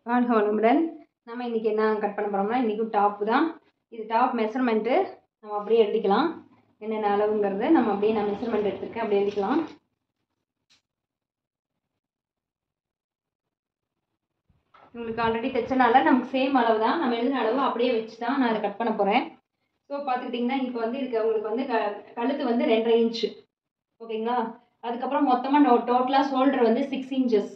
வாழ்க வளமுடன். நம்ம இன்றைக்கி என்ன கட் பண்ண போகிறோம்னா, இன்றைக்கும் டாப்பு தான். இது டாப் மெஷர்மெண்ட்டு நம்ம அப்படியே எழுதிக்கலாம். என்னென்ன அளவுங்கிறது நம்ம அப்படியே நான் மெஷர்மெண்ட் எடுத்துருக்கேன், அப்படியே எழுதிக்கலாம். உங்களுக்கு ஆல்ரெடி தைச்சனால நமக்கு சேம் அளவு தான், நம்ம எழுதின அளவு அப்படியே வச்சு தான் நான் அதை கட் பண்ண போகிறேன். ஸோ பார்த்துக்கிட்டிங்கன்னா இப்போ வந்து இதுக்கு உங்களுக்கு வந்து கழுத்து வந்து 2.5 இன்ச்சு, ஓகேங்களா. அதுக்கப்புறம் மொத்தமாக டோட்டலாக ஷோல்டர் வந்து 6 இன்ச்சஸ்.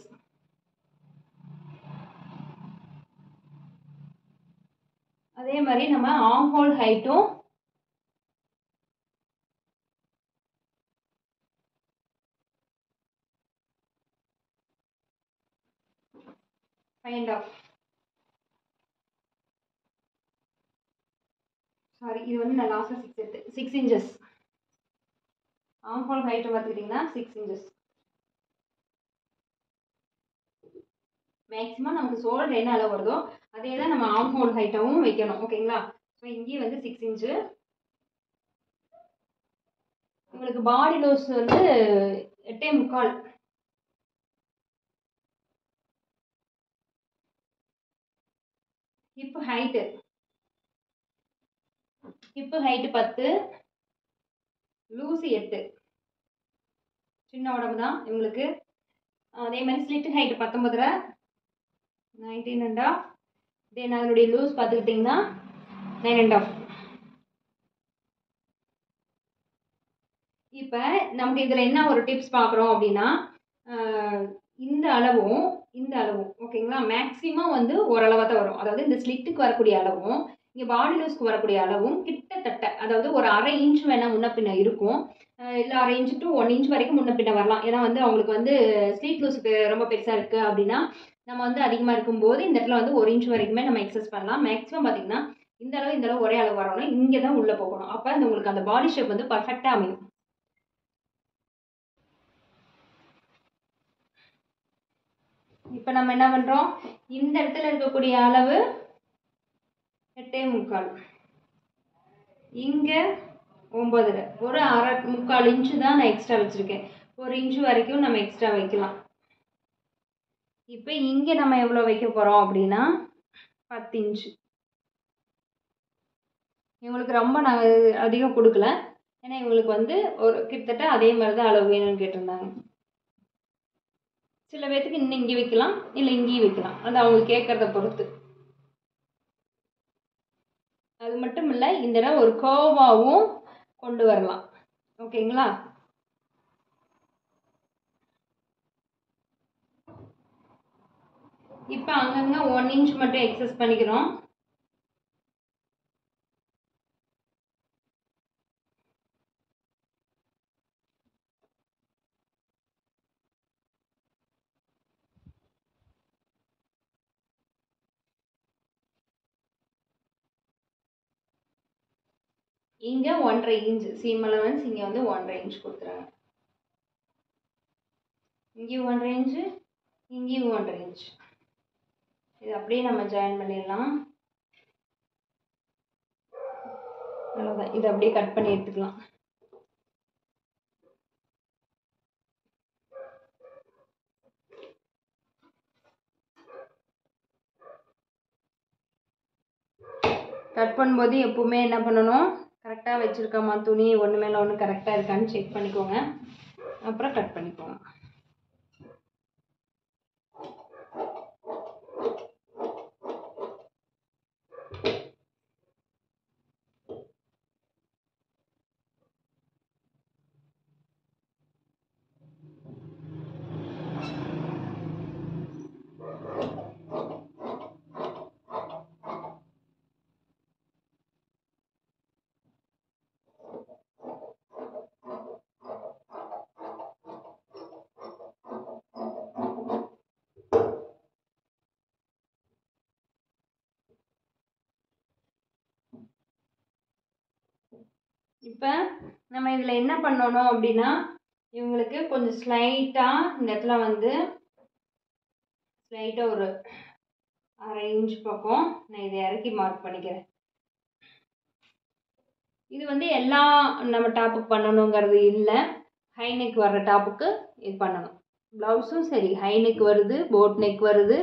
அதே மாதிரி நம்ம ஆர்ம் ஹோல் ஹைட்டும் இது வந்து நான் லாஸ்ட்டாக 6 இன்ச்சஸ் ஆர்ம் ஹோல் ஹைட்டு பார்த்துக்கிட்டிங்கன்னா 6 இன்ச்சஸ். மேக்ஸிமம் நமக்கு ஷோல்டர் என்ன அளவு வருதோ அதே தான் நம்ம ஆர்ம் ஹோல் ஹைட்டாகவும் வைக்கணும், ஓகேங்களா. ஸோ இங்கேயும் வந்து 6 இன்ச்சு. உங்களுக்கு பாடி லூஸ் வந்து 8.25. Hip height 10, loose 8. சின்ன உடம்பு தான் இவங்களுக்கு. அதே மாதிரி ஸ்லிட் ஹைட்டு 19, 19.5. தென் அதனுடைய லூஸ் பார்த்துக்கிட்டிங்கன்னா 9.5. இப்போ நமக்கு இதில் என்ன ஒரு டிப்ஸ் பார்க்குறோம் அப்படின்னா, இந்த அளவும் ஓகேங்களா, மேக்ஸிமம் வந்து ஓரளவாக தான் வரும். அதாவது இந்த ஸ்லிட்டுக்கு வரக்கூடிய அளவும் இங்கே பாடி லூஸ்க்கு வரக்கூடிய அளவும் கிட்டத்தட்ட, அதாவது ஒரு 1/2 இன்ச் வேணால் முன்ன பின்ன இருக்கும், இல்லை 1/2 இன்ச் டு 1 இன்ச் வரைக்கும் முன்ன பின்ன வரலாம். ஏன்னா வந்து அவங்களுக்கு வந்து ஸ்லீட் லூஸுக்கு ரொம்ப பெருசாக இருக்குது அப்படின்னா நம்ம வந்து அதிகமாக இருக்கும்போது இந்த இடத்துல வந்து 1 இன்ச் வரைக்குமே நம்ம எக்ஸஸ் பண்ணலாம். மேக்ஸிமம் பார்த்திங்கன்னா இந்த அளவு ஒரே அளவு வரணும், இங்கே தான் உள்ளே போகணும். அப்போ உங்களுக்கு அந்த பாடி ஷேப் வந்து பர்ஃபெக்டாக அமையும். இப்போ நம்ம என்ன பண்ணுறோம், இந்த இடத்துல இருக்கக்கூடிய அளவு 8.25, இங்கே 9, ஒரு 3/4 இன்ச்சு தான் நான் எக்ஸ்ட்ரா வச்சுருக்கேன். 1 இன்ச்சு வரைக்கும் நம்ம எக்ஸ்ட்ரா வைக்கலாம். இப்போ இங்கே நம்ம எவ்வளோ வைக்க போகிறோம் அப்படின்னா 10 இன்ச்சு. இவங்களுக்கு ரொம்ப நான் அதிகம் கொடுக்கல, ஏன்னா இவங்களுக்கு வந்து ஒரு கிட்டத்தட்ட அதே மாதிரி தான் அளவு வேணும்னு கேட்டிருந்தாங்க. சில பேர்த்துக்கு இன்னும் இங்கே வைக்கலாம், இல்லை இங்கேயும் வைக்கலாம், அது அவங்க கேட்குறத பொறுத்து. அது மட்டும் இல்லை, இந்த இடம் ஒரு கர்வாகவும் கொண்டு வரலாம், ஓகேங்களா. இப்போ அங்கங்கே 1 இன்ச் மட்டும் எக்ஸஸ் பண்ணிக்கிறோம். இங்கே 1.5 இன்ச் சீம் அலவன்ஸ், இங்கே வந்து 1.5 இன்ச் கொடுத்துறாங்க. இங்கேயும் 1.5 இன்ச்சு, இங்கேயும் 1.5 இன்ச். இது அப்படியே நம்ம ஜாயின் பண்ணிடலாம். அவ்வளோதான், இதை அப்படியே கட் பண்ணி எடுத்துக்கலாம். கட் பண்ணும்போது எப்பவுமே என்ன பண்ணணும், கரெக்டாக வச்சுருக்கோமா துணி ஒன்று மேலே ஒன்று கரெக்டாக இருக்கான்னு செக் பண்ணிக்கோங்க, அப்புறம் கட் பண்ணிக்கோங்க. இப்போ நம்ம இதில் என்ன பண்ணணும் அப்படின்னா, இவங்களுக்கு கொஞ்சம் ஸ்லைட்டாக இந்த இடத்துல வந்து ஸ்லைட்டாக ஒரு 1/2 இன்ச் பக்கம் நான் இதை இறக்கி மார்க் பண்ணிக்கிறேன். இது வந்து எல்லா நம்ம டாப்புக்கு பண்ணணுங்கிறது இல்லை, ஹை நெக் வர்ற டாப்புக்கு இது பண்ணணும். ப்ளவுஸும் சரி, ஹை நெக் வருது, போட் நெக் வருது,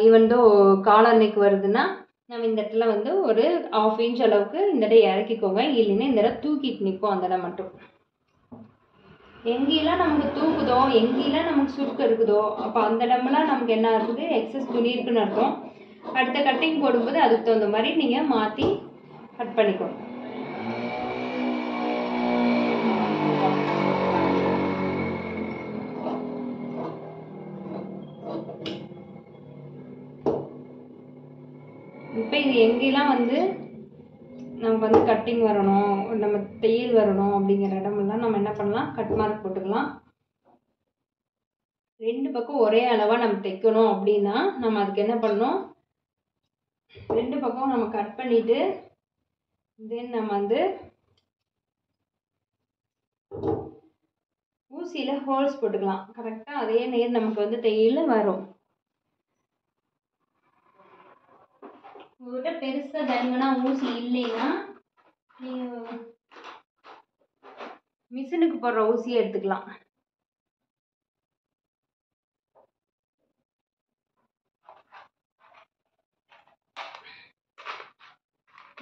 ஈவன் தோ காலர் நெக் வருதுன்னா நம்ம இந்த இடத்துல வந்து ஒரு 1/2 இன்ச் அளவுக்கு இந்த இடம் இறக்கிக்கோங்க. இல்லைன்னா இந்த இடம் தூக்கிட்டு நிற்போம். அந்த இடம் மட்டும் எங்கெல்லாம் நமக்கு தூக்குதோ, எங்கெல்லாம் நமக்கு சுருக்கம் இருக்குதோ, அப்போ அந்த இடமெல்லாம் நமக்கு என்ன இருக்குது, எக்ஸஸ் துணி இருக்குன்னு அர்த்தம். அடுத்த கட்டிங் போடும்போது அதுக்கு தகுந்த மாதிரி நீங்கள் மாற்றி கட் பண்ணிக்கணும். இப்போ இது எங்கெல்லாம் வந்து நமக்கு வந்து கட்டிங் வரணும், நம்ம தையல் வரணும் அப்படிங்கிற இடமெல்லாம் நம்ம என்ன பண்ணலாம், கட் மார்க் போட்டுக்கலாம். 2 பக்கம் ஒரே அளவாக நம்ம தைக்கணும் அப்படின்னா நம்ம அதுக்கு என்ன பண்ணணும், 2 பக்கம் நம்ம கட் பண்ணிவிட்டு தென் நம்ம வந்து ஊசியில் ஹோல்ஸ் போட்டுக்கலாம். கரெக்டாக அதே நேர் நமக்கு வந்து தையல் வரும். உங்கள்கிட்ட பெருசாக தங்கனா ஊசி இல்லைன்னா நீங்கள் மிஷினுக்கு போடுற ஊசியை எடுத்துக்கலாம்.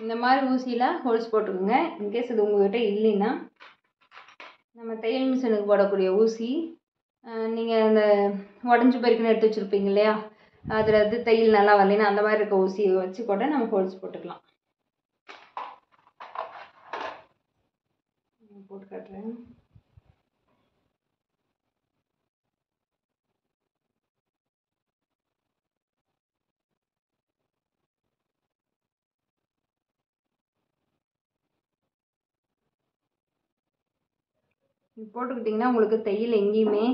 இந்த மாதிரி ஊசியில் ஹோல்ஸ் போட்டுக்கோங்க. இன்கேஸ் இது உங்கள்கிட்ட இல்லைன்னா நம்ம தையல் மிஷினுக்கு போடக்கூடிய ஊசி, நீங்கள் அந்த உடஞ்சி போயிருக்குன்னு எடுத்து வச்சுருப்பீங்க இல்லையா, அதில் வந்து தையல் நல்லா வரலைன்னா அந்த மாதிரி இருக்க ஊசியை வச்சு கூட நம்ம ஹோல்ஸ் போட்டுக்கலாம். போட்டு காட்டுறேன். போட்டுக்கிட்டிங்கன்னா உங்களுக்கு தையல் எங்கேயுமே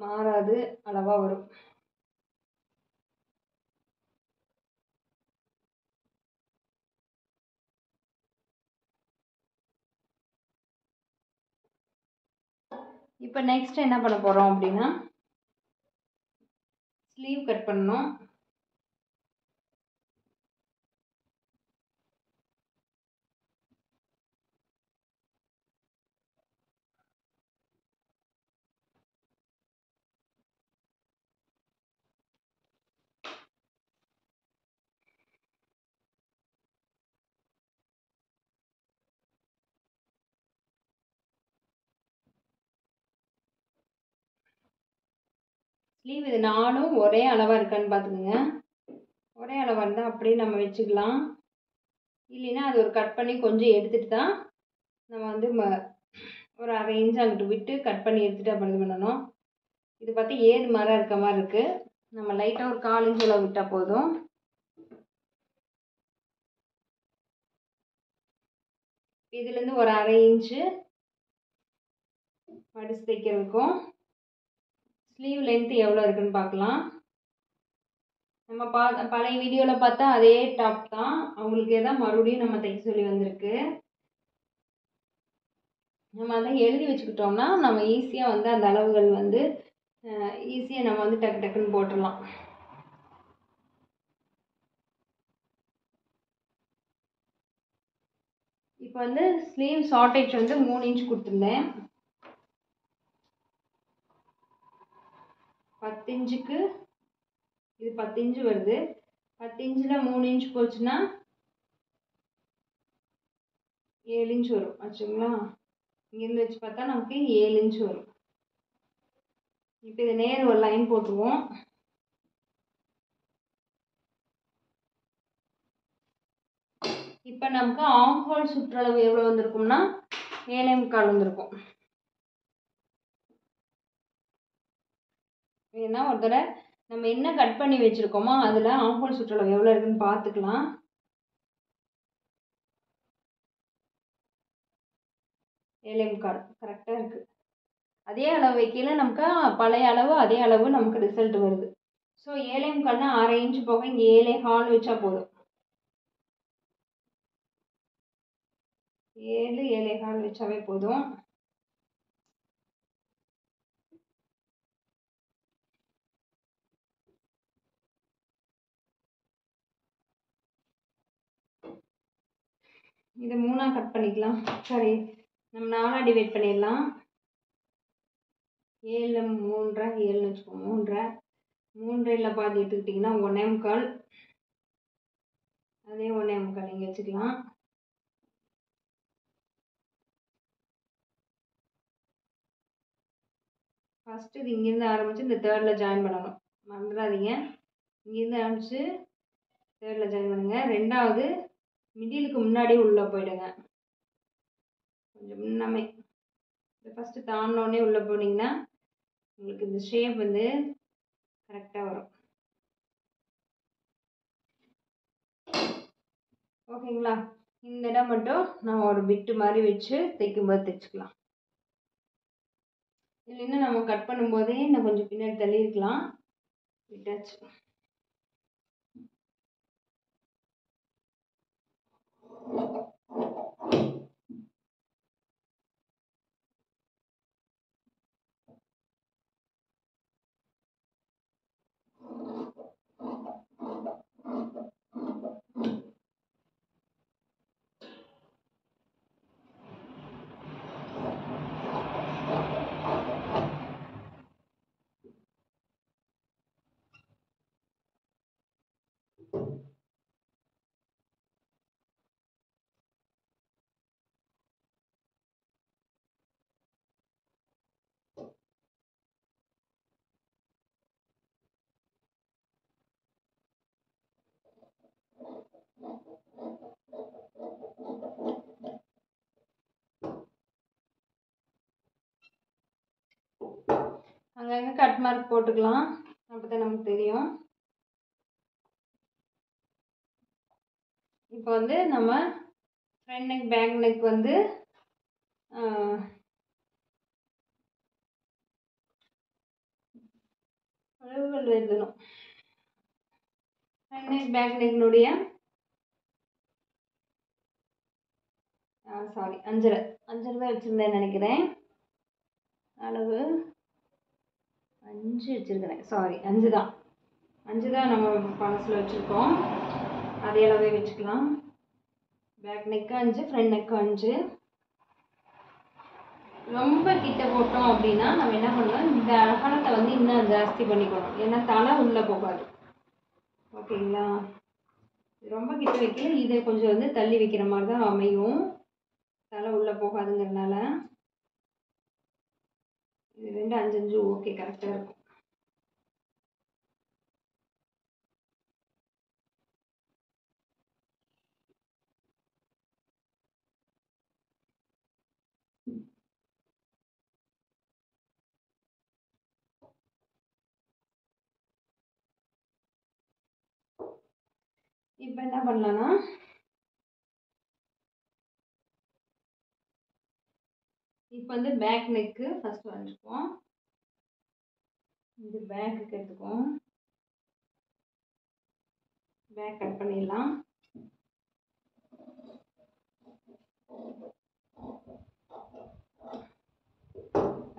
மாறாது, அளவாக வரும். இப்போ நெக்ஸ்ட் என்ன பண்ண போகிறோம் அப்படின்னா ஸ்லீவ் கட் பண்ணணும். ஸ்லீவ் இது 4ம் ஒரே அளவாக இருக்கான்னு பார்த்துக்குங்க. ஒரே அளவாக இருந்தால் அப்படியே நம்ம வச்சுக்கலாம். இல்லைன்னா அது ஒரு கட் பண்ணி கொஞ்சம் எடுத்துகிட்டு தான் நம்ம வந்து ஒரு 1/2 இன்ச் அங்கிட்டு விட்டு கட் பண்ணி எடுத்துகிட்டு அப்படி இது பண்ணணும். இது பார்த்து ஏது மரம் இருக்க மாதிரி இருக்குது. நம்ம லைட்டாக ஒரு 1/4 இன்ச் அளவு விட்டால் போதும். இதுலேருந்து ஒரு 1/2 இன்ச்சு மடிச்சு தைக்கிறதுக்கும் ஸ்லீவ் லென்த்து எவ்வளோ இருக்குன்னு பார்க்கலாம். நம்ம பழைய வீடியோவில் பார்த்தா அதே டாப் தான், அவங்களுக்கே தான் மறுபடியும் நம்ம தைக்க சொல்லி வந்திருக்கு. நம்ம அதை எழுதி வச்சுக்கிட்டோம்னா நம்ம ஈஸியாக வந்து அந்த அளவுகள் வந்து ஈஸியாக நம்ம வந்து டக்கு டக்குன்னு போட்டுடலாம். இப்போ வந்து ஸ்லீவ் ஷார்ட்டேஜ் வந்து 3 இன்ச் கொடுத்துருந்தேன். 10 இன்ச்சுக்கு இது 10 இன்ச்சு வருது. 10 இன்ச்சில் 3 இன்ச் போச்சுன்னா 7 இன்ச் வரும் ஆச்சுங்களா. இங்கேருந்து வச்சு பார்த்தா நமக்கு 7 இன்ச் வரும். இப்போ இது நேர் ஒரு லைன் போட்டுருவோம். இப்போ நமக்கு ஆம் ஹோல் சுற்றளவு எவ்வளோ வந்திருக்கும்னா 7.25 வந்திருக்கும். ஏன்னா ஒரு தடவை நம்ம என்ன கட் பண்ணி வச்சுருக்கோமோ அதில் ஆம் ஹோல் சுற்றளவு எவ்வளோ இருக்குன்னு பார்த்துக்கலாம். 7.25 கரெக்டாக இருக்குது. அதே அளவு வைக்கல நமக்கு பழைய அளவு அதே அளவு நமக்கு ரிசல்ட் வருது. ஸோ 7.25னா 1/2 இன்ச்சு போக இங்கே 7.25 வச்சா போதும். 7.25 வச்சாவே போதும். இதை 3ஆக கட் பண்ணிக்கலாம். சரி, நம்ம 4ஆக டிவைட் பண்ணிடலாம். 7 3 7ன்னு வச்சுக்கோங்க. 3 3/2 பாதி எடுத்துக்கிட்டிங்கன்னா 1.25, அதே 1.25 இங்கே வச்சுக்கலாம். ஃபஸ்ட்டு இது இங்கேருந்து ஆரம்பித்து இந்த 3rd ஜாயின் பண்ணணும், மறந்துடாதீங்க. இங்கேருந்து ஆரம்பித்து 3rd ஜாயின் பண்ணுங்கள். 2வது மிடிலுக்கு முன்னாடியே உள்ளே போயிடுங்க, கொஞ்சம் முன்னமே. இந்த ஃபஸ்ட்டு தாண்டினோடனே உள்ளே போனீங்கன்னா உங்களுக்கு இந்த ஷேப் வந்து கரெக்டாக வரும். ஓகேங்களா? இந்த இடம் மட்டும் நம்ம ஒரு பிட்டு மாதிரி வச்சு தைக்கும்போது தைச்சிக்கலாம். இல்லைன்னா நம்ம கட் பண்ணும்போதே இன்னும் கொஞ்சம் பின்னாடி தள்ளியிருக்கலாம், விட்டாச்சு. அங்கங்கே கட் மார்க் போட்டுக்கலாம், அப்போ தான் நமக்கு தெரியும். இப்போ வந்து நம்ம ஃப்ரண்ட் நெக் பேக் நெக் வந்து அளவுகள் எழுதணும். ஃப்ரண்ட் நெக் பேக் நெக்னுடைய சாரி 5.5 தான் வச்சுருந்தேன்னு நினைக்கிறேன். அளவு 5 வச்சுருக்கிறேன், சாரி 5 தான். 5 தான் நம்ம பழசில் வச்சுருக்கோம், அதே அளவே வச்சுக்கலாம். பேக் நெக்கு 5, ஃப்ரண்ட் நெக்கு 5. ரொம்ப கிட்ட போட்டோம் அப்படின்னா நம்ம என்ன பண்ணலாம், இந்த அகலத்தை வந்து இன்னும் ஜாஸ்தி பண்ணிக்கணும், ஏன்னா தலை உள்ளே போகாது. ஓகேங்களா? ரொம்ப கிட்ட வைக்கல, இதை கொஞ்சம் வந்து தள்ளி வைக்கிற மாதிரி தான் அமையும், தலை உள்ளே போகாதுங்கிறதுனால. இது 2 5 5 ஓகே, கரெக்டாக இருக்கும். இப்போ என்ன பண்ணலான்னா, இப்போ வந்து பேக் நெக்கு ஃபஸ்ட்டு வரைஞ்சிப்போம். இது பேக்குக்கு எடுத்துக்குவோம், பேக் கட் பண்ணிடலாம்.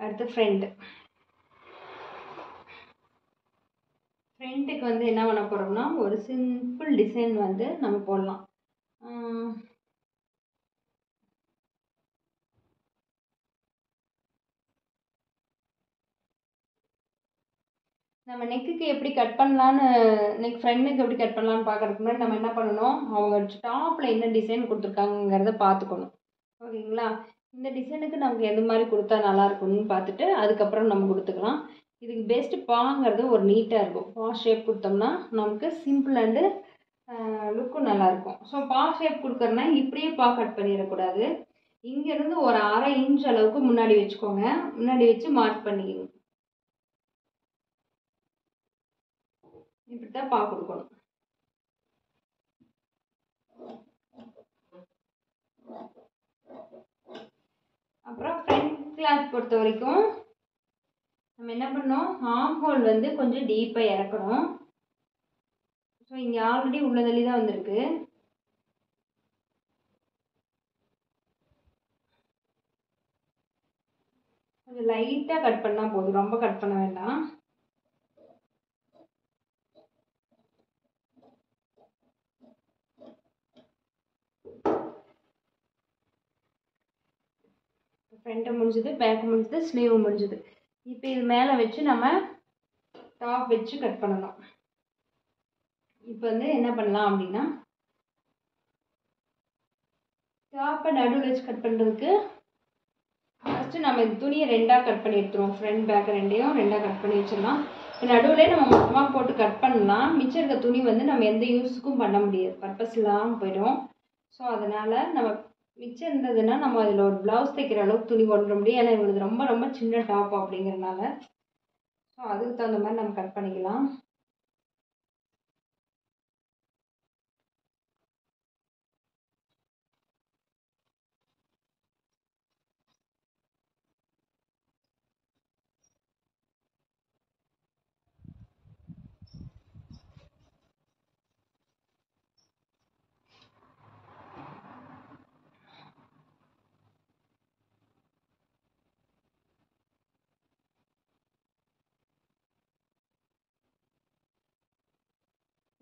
அடுத்து ஃப்ரண்ட்டுக்கு வந்து என்ன பண்ண போகிறோம்னா, ஒரு சிம்பிள் டிசைன் வந்து நம்ம போடலாம். நம்ம நெக்குக்கு எப்படி கட் பண்ணலான்னு, ஃப்ரண்ட் நெக் எப்படி கட் பண்ணலான்னு பார்க்கறதுக்கு முன்னாடி நம்ம என்ன பண்ணணும், அவங்க டாப்பில் என்ன டிசைன் கொடுத்துருக்காங்கிறத பார்த்துக்கணும். ஓகேங்களா? இந்த டிசைனுக்கு நமக்கு எந்த மாதிரி கொடுத்தா நல்லாயிருக்கும்னு பார்த்துட்டு அதுக்கப்புறம் நம்ம கொடுத்துக்கலாம். இதுக்கு பெஸ்ட்டு பாங்கிறது ஒரு நீட்டாக இருக்கும். பா ஷேப் கொடுத்தோம்னா நமக்கு சிம்பிள் அண்டு லுக்கும் நல்லாயிருக்கும். ஸோ பா ஷேப் கொடுக்குறேன்னா இப்படியே பா கட் பண்ணிடக்கூடாது, இங்கேருந்து ஒரு 1/2 இன்ச் அளவுக்கு முன்னாடி வச்சுக்கோங்க, முன்னாடி வச்சு மார்க் பண்ணிக்கணும். இப்படி தான் பா கொடுக்கணும். அப்புறம் ஃப்ரண்ட் கிளாத் பொறுத்த வரைக்கும் நம்ம என்ன பண்ணோம், ஆர்ம் ஹோல் வந்து கொஞ்சம் டீப்பாக இறக்கணும். ஸோ இங்கே ஆல்ரெடி உள்ளதள்ளி தான் வந்திருக்கு, கொஞ்சம் லைட்டாக கட் பண்ணால் போதும், ரொம்ப கட் பண்ண வேண்டாம். ஃப்ரண்ட்டு முடிஞ்சுது, பேக்கு முடிஞ்சுது, ஸ்லீவ் முடிஞ்சுது. இப்போ இது மேலே வச்சு நம்ம டாப் வச்சு கட் பண்ணணும். இப்போ வந்து என்ன பண்ணலாம் அப்படின்னா, டாப்பை நடுவில் வச்சு கட் பண்ணுறதுக்கு ஃபஸ்ட்டு நம்ம இந்த துணியை 2ஆக கட் பண்ணி எடுத்துருவோம். ஃப்ரண்ட் பேக் ரெண்டையும் 2ஆக கட் பண்ணி வச்சிடலாம். நடுவில் நம்ம மொத்தமாக போட்டு கட் பண்ணலாம். மிச்சம் இருக்க துணி வந்து நம்ம எந்த யூஸுக்கும் பண்ண முடியாது, பர்பஸ் இல்லாமல் போயிடும். ஸோ அதனால் நம்ம மிச்சம் இருந்ததுன்னா நம்ம அதில் ஒரு ப்ளவுஸ் தைக்கிற அளவுக்கு துணி கொண்டு வர முடியும். ஏன்னா இவங்களுக்கு ரொம்ப ரொம்ப சின்ன டாப் அப்படிங்கிறனால. ஸோ அதுக்கு தகுந்த மாதிரி நம்ம கட் பண்ணிக்கலாம்.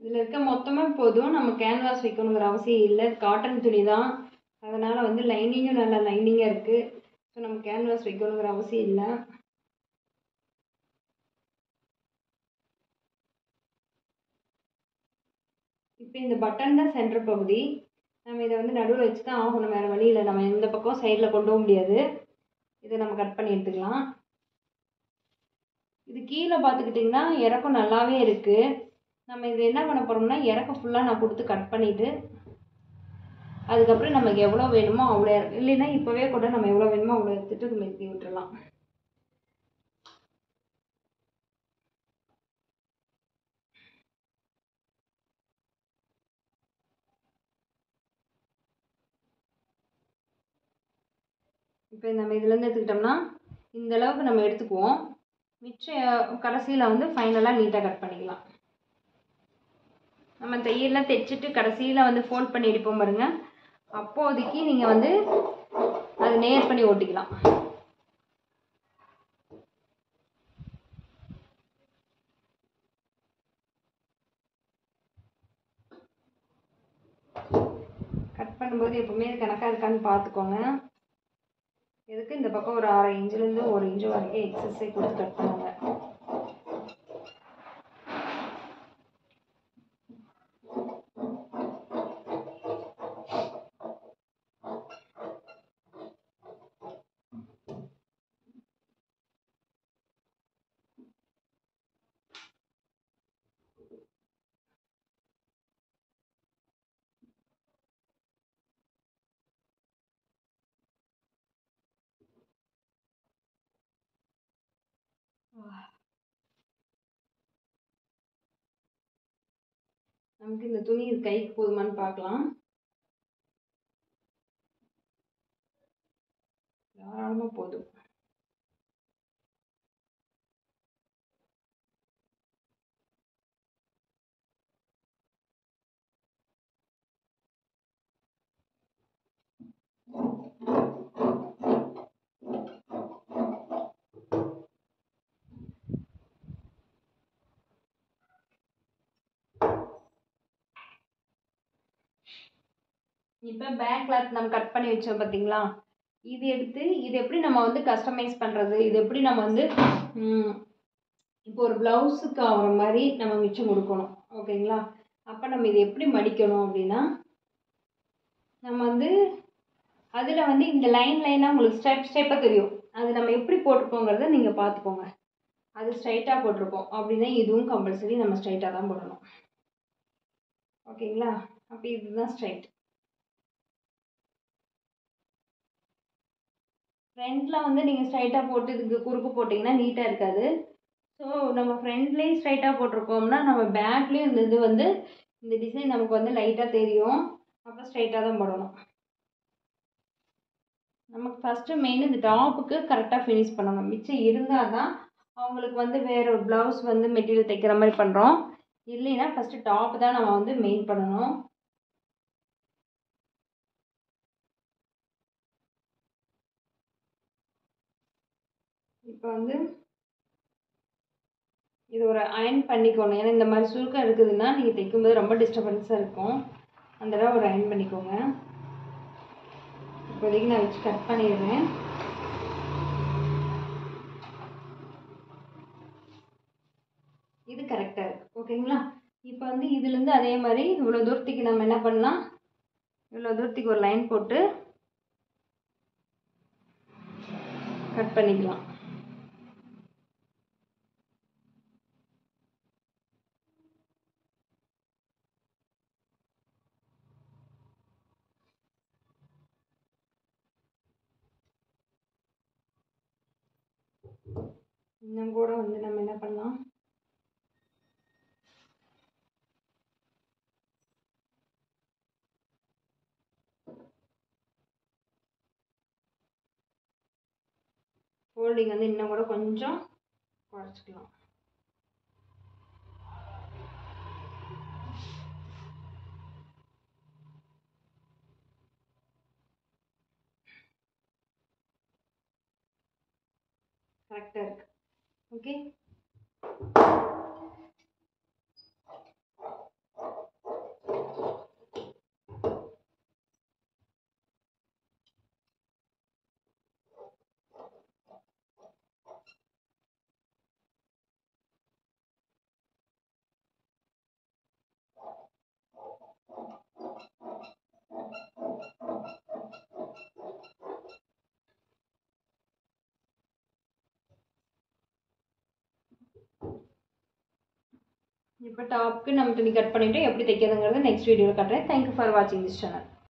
இதில் இருக்க மொத்தமாக போதும், நம்ம கேன்வாஸ் வைக்கணுங்கிற அவசியம் இல்லை. காட்டன் துணி தான், அதனால் வந்து லைனிங்கும் நல்லா லைனிங்காக இருக்குது. ஸோ நம்ம கேன்வாஸ் வைக்கணுங்கிற அவசியம் இல்லை. இப்போ இந்த பட்டன் தான் சென்டர் பகுதி. நம்ம இதை வந்து நடுவில் வச்சு தான் ஆகணும், வேறு வழியில். நம்ம இந்த பக்கம் சைடில் கொண்டு போக முடியாது. இதை நம்ம கட் பண்ணி எடுத்துக்கலாம். இது கீழே பார்த்துக்கிட்டிங்கன்னா இறக்கம் நல்லாவே இருக்குது. நம்ம இதை என்ன பண்ண போகிறோம்னா, இறக்கம் ஃபுல்லாக நான் கொடுத்து கட் பண்ணிவிட்டு அதுக்கப்புறம் நமக்கு எவ்வளோ வேணுமோ அவ்வளோ, இல்லைன்னா இப்போவே கூட நம்ம எவ்வளோ வேணுமோ அவ்வளோ எடுத்துகிட்டு நம்ம நிறுத்தி விட்டுறலாம். இப்போ நம்ம இதுலேருந்து எடுத்துக்கிட்டோம்னா இந்த அளவுக்கு நம்ம எடுத்துக்குவோம். மிச்சம் கடைசியில் வந்து ஃபைனலாக நீட்டாக கட் பண்ணிக்கலாம். நம்ம தையெல்லாம் தைச்சிட்டு கடைசியில் வந்து ஃபோல்ட் பண்ணி எடுப்போம் பாருங்க, அப்போதைக்கு நீங்கள் வந்து அதை நேர் பண்ணி ஓட்டிக்கலாம். கட் பண்ணும்போது எப்பவுமே கணக்காக இருக்கான்னு பார்த்துக்கோங்க. எதுக்கு இந்த பக்கம் ஒரு 1/2 இன்ச்சிலேருந்து 1 இன்ச்சு வரைக்கும் எக்ஸஸை கொடுத்து கட் பண்ணுங்க. நமக்கு இந்த துணி கைக்கு போதுமான்னு பார்க்கலாம். தாராளமாக போதும். இப்போ பேக் கிளாத் நம்ம கட் பண்ணி வச்சோம் பார்த்தீங்களா, இது எடுத்து இது எப்படி நம்ம வந்து கஸ்டமைஸ் பண்ணுறது, இது எப்படி நம்ம வந்து இப்போ ஒரு ப்ளவுஸுக்கு ஆகிற மாதிரி நம்ம மிச்சம் கொடுக்கணும். ஓகேங்களா? அப்போ நம்ம இது எப்படி மடிக்கணும் அப்படின்னா, நம்ம வந்து அதில் வந்து இந்த லைனாக உங்களுக்கு ஸ்டெப்பாக தெரியும். அது நம்ம எப்படி போட்டிருக்கோங்கிறத நீங்கள் பார்த்துக்கோங்க. அது ஸ்ட்ரைட்டாக போட்டிருக்கோம் அப்படின்னா இதுவும் கம்பல்சரி நம்ம ஸ்ட்ரைட்டாக தான் போடணும். ஓகேங்களா? அப்போ இதுதான் ஸ்ட்ரைட். ஃப்ரண்ட்டில் வந்து நீங்கள் ஸ்ட்ரைட்டாக போட்டு இதுக்கு குறுக்கு போட்டிங்கன்னா நீட்டாக இருக்காது. ஸோ நம்ம ஃப்ரண்ட்லேயும் ஸ்ட்ரைட்டாக போட்டிருக்கோம்னா நம்ம பேக்லேயும் இந்த இது வந்து இந்த டிசைன் நமக்கு வந்து லைட்டாக தெரியும். அப்போ ஸ்ட்ரைட்டாக தான் போடணும். நமக்கு ஃபஸ்ட்டு மெயின் இந்த டாப்புக்கு கரெக்டாக ஃபினிஷ் பண்ணணும். மிச்சம் இருந்தால் தான் அவங்களுக்கு வந்து வேறு ஒரு ப்ளவுஸ் வந்து மெட்டீரியல் தைக்கிற மாதிரி பண்ணுறோம். இல்லைன்னா ஃபஸ்ட்டு டாப்பு தான் நம்ம வந்து மெயின் பண்ணணும். இப்போ வந்து இது ஒரு அயன் பண்ணிக்கணும். ஏன்னா இந்த மாதிரி சுருக்கம் இருக்குதுன்னா நீங்கள் தைக்கும்போது ரொம்ப டிஸ்டர்பன்ஸாக இருக்கும். அந்த தடவை ஒரு அயன் பண்ணிக்கோங்க. இப்போதைக்கு நான் வச்சு கட் பண்ணிடுறேன். கரெக்டாக இருக்குது. ஓகேங்களா? இப்போ வந்து இதுலேருந்து அதே மாதிரி இவ்வளோ தூரத்துக்கு நம்ம என்ன பண்ணலாம், இவ்வளோ தூரத்துக்கு ஒரு லைன் போட்டு கட் பண்ணிக்கலாம். இன்னும் கூட வந்து நம்ம என்ன பண்ணலாம், ஃபோல்டிங் வந்து இன்னும் கூட கொஞ்சம் குறைச்சிக்கலாம். கரெக்டாக இருக்குது. ஓகே, இப்போ டாப்க்கு நம்ம துணி கட் பண்ணிவிட்டு எப்படி தைக்கிறதுங்கிறது நெக்ஸ்ட் வீடியோவில் காட்டுறேன். தேங்க்யூ ஃபார் வாட்சிங் திஸ் சேனல்.